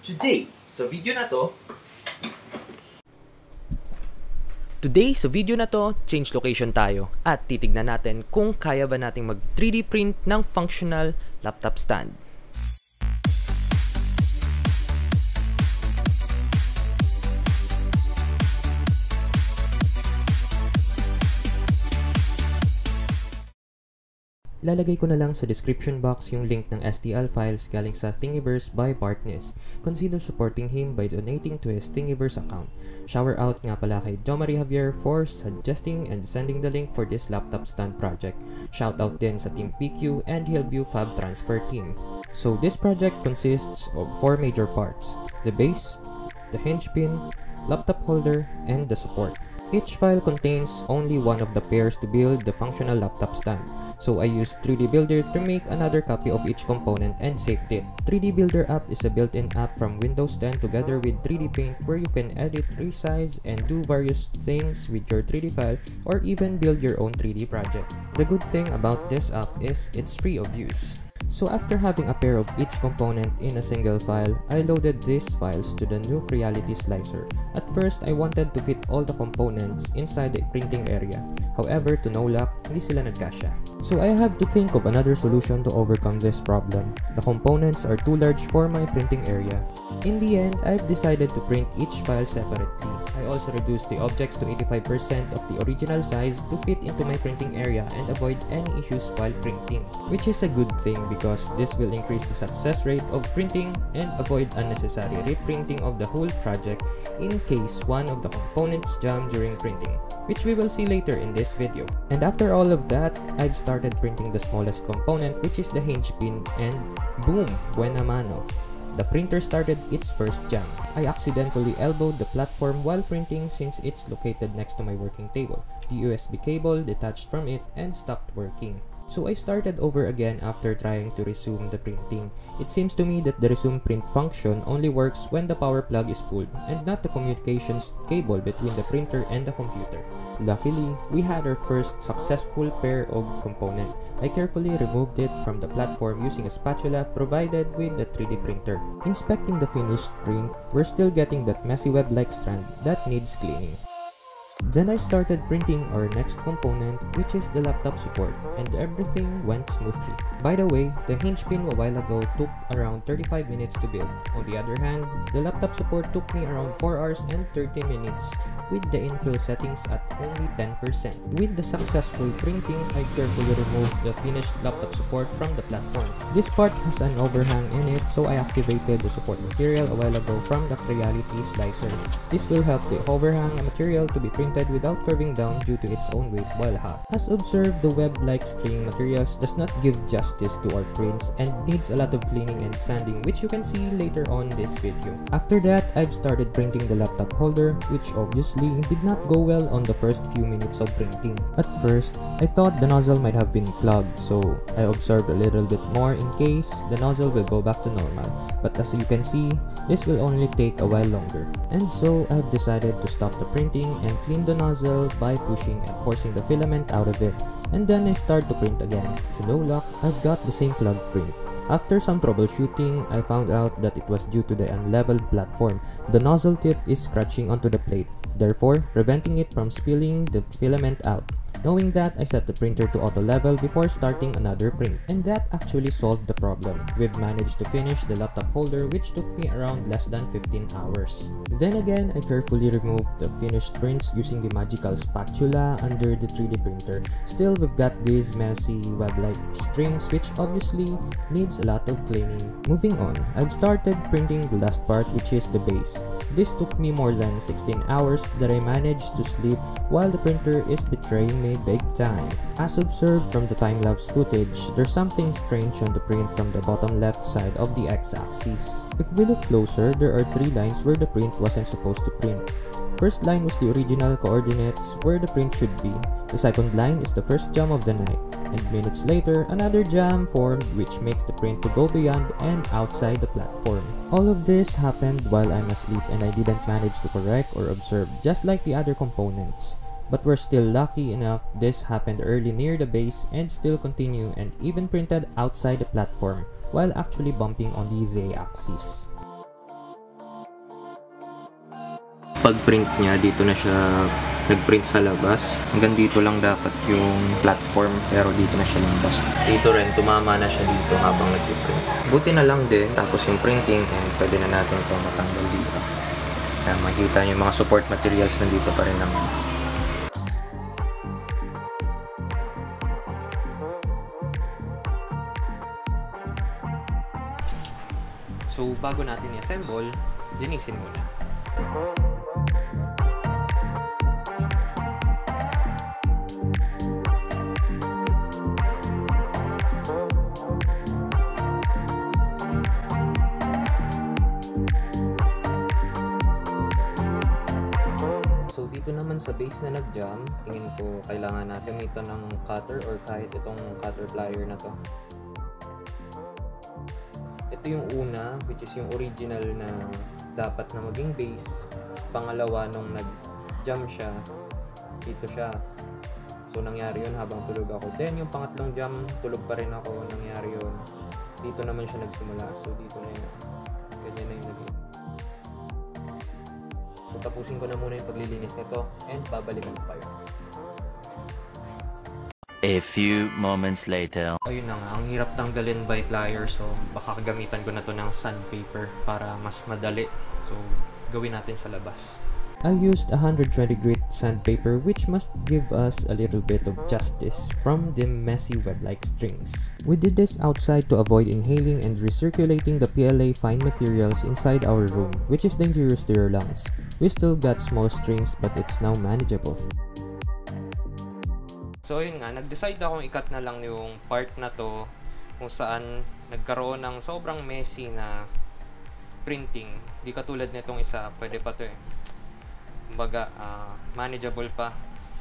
Today, sa video na to, change location tayo at titignan natin kung kaya ba nating mag 3D print ng functional laptop stand. Lalagay ko na lang sa description box yung link ng STL files galing sa Thingiverse by Bartness. Consider supporting him by donating to his Thingiverse account. Shoutout nga pala kay Jhomarie Javier for suggesting and sending the link for this laptop stand project. Shoutout din sa Team PQ and Hillview Fab Transfer team. So this project consists of 4 major parts: the base, the hinge pin, laptop holder, and the support. Each file contains only one of the pairs to build the functional laptop stand, so I used 3D Builder to make another copy of each component and saved it. 3D Builder app is a built-in app from Windows 10 together with 3D Paint where you can edit, resize, and do various things with your 3D file or even build your own 3D project. The good thing about this app is it's free of use. So after having a pair of each component in a single file, I loaded these files to the new CREALITY slicer. At first, I wanted to fit all the components inside the printing area. However, to no luck, hindi sila nagkasya. So I had to think of another solution to overcome this problem. The components are too large for my printing area. In the end, I've decided to print each file separately. I also reduced the objects to 85% of the original size to fit into my printing area and avoid any issues while printing, which is a good thing because this will increase the success rate of printing and avoid unnecessary reprinting of the whole project in case one of the components jam during printing, which we will see later in this video. And after all of that, I've started printing the smallest component, which is the hinge pin, and boom, buena mano. The printer started its first jam. I accidentally elbowed the platform while printing since it's located next to my working table. The USB cable detached from it and stopped working. So I started over again after trying to resume the printing. It seems to me that the resume print function only works when the power plug is pulled and not the communications cable between the printer and the computer. Luckily, we had our first successful pair of component. I carefully removed it from the platform using a spatula provided with the 3D printer. Inspecting the finished print, we're still getting that messy web-like strand that needs cleaning. Then I started printing our next component, which is the laptop support, and everything went smoothly. By the way, the hinge pin a while ago took around 35 minutes to build. On the other hand, the laptop support took me around 4 hours and 30 minutes with the infill settings at only 10%. With the successful printing, I carefully removed the finished laptop support from the platform. This part has an overhang in it, so I activated the support material a while ago from the CREALITY slicer. This will help the overhang material to be printed without curving down due to its own weight while hot. As observed, the web-like string materials does not give justice to our prints and needs a lot of cleaning and sanding, which you can see later on this video. After that, I've started printing the laptop holder, which obviously did not go well on the first few minutes of printing. At first, I thought the nozzle might have been clogged, so I observed a little bit more in case the nozzle will go back to normal. But as you can see, this will only take a while longer. And so, I've decided to stop the printing and clean the nozzle by pushing and forcing the filament out of it. And then I start to print again. To no luck, I've got the same clogged print. After some troubleshooting, I found out that it was due to the unleveled platform. The nozzle tip is scratching onto the plate, therefore preventing it from spilling the filament out. Knowing that, I set the printer to auto level before starting another print. And that actually solved the problem. We've managed to finish the laptop holder, which took me around less than 15 hours. Then again, I carefully removed the finished prints using the magical spatula under the 3D printer. Still, we've got these messy web-like strings, which obviously needs a lot of cleaning. Moving on, I've started printing the last part, which is the base. This took me more than 16 hours that I managed to sleep while the printer is betraying me big time. As observed from the time-lapse footage, there's something strange on the print from the bottom left side of the x-axis. If we look closer, there are 3 lines where the print wasn't supposed to print. First line was the original coordinates where the print should be. The second line is the first jam of the night. And minutes later, another jam formed which makes the print to go beyond and outside the platform. All of this happened while I'm asleep and I didn't manage to correct or observe, just like the other components. But we're still lucky enough this happened early near the base and still continue and even printed outside the platform while actually bumping on the z-axis. Pag-print niya, dito na siya nag-print sa labas. Hanggang dito lang dapat yung platform, pero dito na siya lumabas. Dito rin, tumama na siya dito habang nag-print. Buti na lang din, tapos yung printing, and pwede na natin ito matanggal dito. Kaya makikita nyo yung mga support materials nandito pa rin naman. So, bago natin i-assemble, linisin muna. So, dito naman sa base na nag-jam, tingin ko kailangan natin ito ng cutter or kahit itong cutter plier na to. Ito yung una, which is yung original na dapat na maging base. Pangalawa, nung nag-jam siya, dito siya. So, nangyari yun habang tulog ako. Then, yung pangatlong jam, tulog pa rin ako. Nangyari yun. Dito naman siya nagsimula. So, dito na yun. Ganyan na yung naging. So, tapusin ko na muna yung paglilinis nito and babalikan ko kayo. A few moments later. Ayun na nga, ang hirap tanggalin by plier, so baka gamitan ko na to ng sandpaper para mas madali. So, gawin natin sa labas. I used 120 grit sandpaper, which must give us a little bit of justice from the messy web-like strings. We did this outside to avoid inhaling and recirculating the PLA fine materials inside our room, which is dangerous to your lungs. We still got small strings, but it's now manageable. So yun nga, nag-decide akong i-cut na lang yung part na to kung saan nagkaroon ng sobrang messy na printing. Di katulad nitong isa, pwede pa to eh. Kumbaga, manageable pa.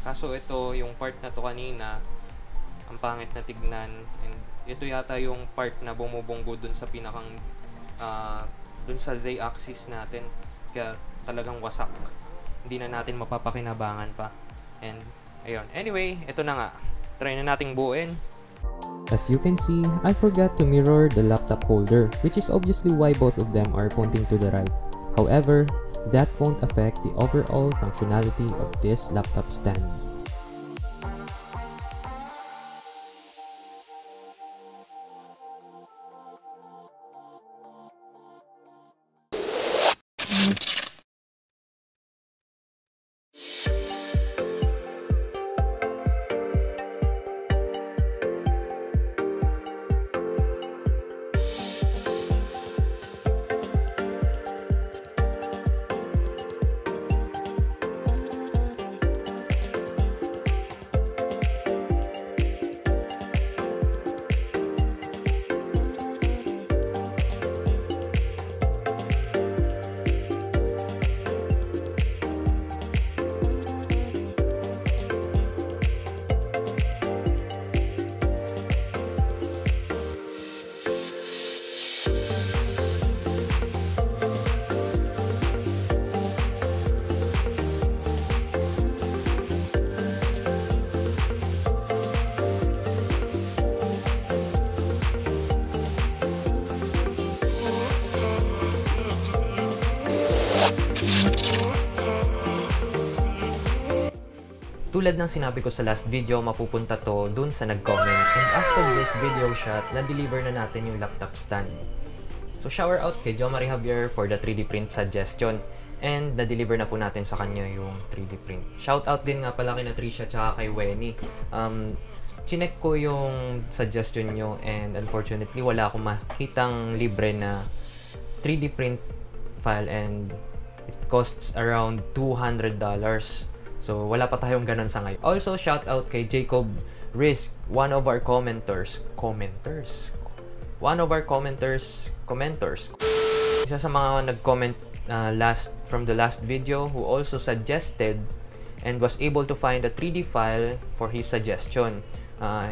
Kaso ito, yung part na to kanina, ang pangit na tignan. And ito yata yung part na bumubunggo dun sa pinakang, dun sa Z-axis natin. Kaya talagang wasak. Hindi na natin mapapakinabangan pa. And ayun. Anyway, ito na nga. Try na nating buuin. As you can see, I forgot to mirror the laptop holder, which is obviously why both of them are pointing to the right. However, that won't affect the overall functionality of this laptop stand. Tulad ng sinabi ko sa last video, mapupunta to dun sa nag-comment. And as of this video shot, na-deliver na natin yung laptop stand. So shoutout kay Jhomarie Javier for the 3D print suggestion. And na-deliver na po natin sa kanya yung 3D print. Shoutout din nga pala kay Tricia tsaka kay Wenny. Chinek ko yung suggestion nyo and unfortunately wala akong makitang libre na 3D print file and it costs around $200. So, wala pa tayong ganun sa ngayon. Also, shout out kay Jacob Risk, one of our commenters. Isa sa mga nag-comment from the last video who also suggested and was able to find a 3D file for his suggestion.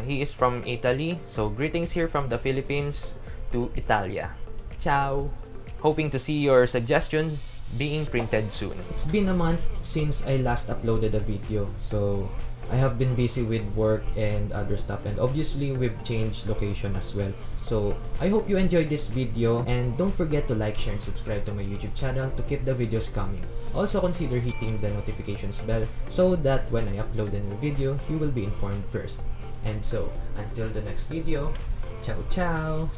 He is from Italy, so greetings here from the Philippines to Italia. Ciao! Hoping to see your suggestions being printed soon. It's been a month since I last uploaded a video, so I have been busy with work and other stuff, and obviously we've changed location as well. So I hope you enjoyed this video, and don't forget to like, share, and subscribe to my YouTube channel to keep the videos coming. Also consider hitting the notifications bell so that when I upload a new video, you will be informed first. And so, until the next video, ciao ciao!